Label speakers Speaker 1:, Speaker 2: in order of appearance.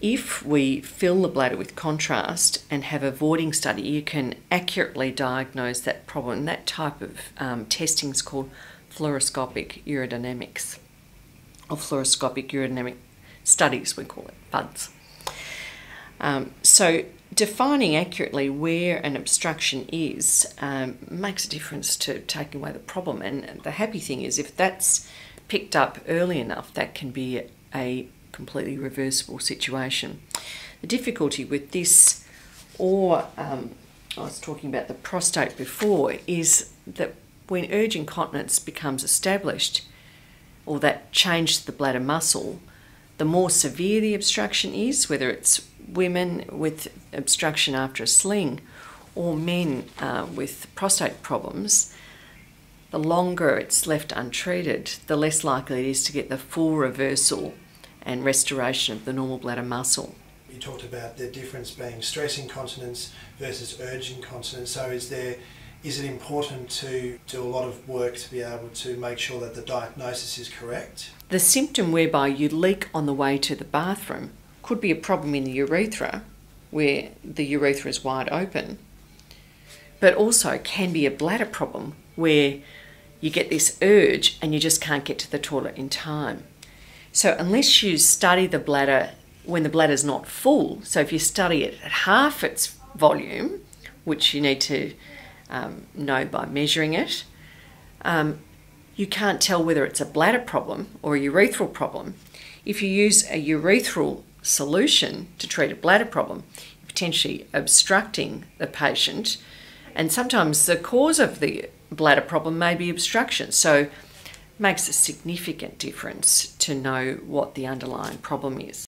Speaker 1: If we fill the bladder with contrast and have a voiding study, you can accurately diagnose that problem. That type of testing is called fluoroscopic urodynamics, or fluoroscopic urodynamic studies, we call it, FUDS. So defining accurately where an obstruction is makes a difference to taking away the problem. And the happy thing is, if that's picked up early enough, that can be a completely reversible situation. The difficulty with this, or I was talking about the prostate before, is that when urge incontinence becomes established, or that change to the bladder muscle, the more severe the obstruction is, whether it's women with obstruction after a sling or men with prostate problems, the longer it's left untreated, the less likely it is to get the full reversal and restoration of the normal bladder muscle.
Speaker 2: You talked about the difference being stress incontinence versus urge incontinence. So is it important to do a lot of work to be able to make sure that the diagnosis is correct?
Speaker 1: The symptom whereby you leak on the way to the bathroom could be a problem in the urethra, where the urethra is wide open, but also can be a bladder problem where you get this urge and you just can't get to the toilet in time. So unless you study the bladder when the bladder's not full, so if you study it at half its volume, which you need to know by measuring it, you can't tell whether it's a bladder problem or a urethral problem. If you use a urethral solution to treat a bladder problem, you're potentially obstructing the patient, and sometimes the cause of the bladder problem may be obstruction. So it makes a significant difference to know what the underlying problem is.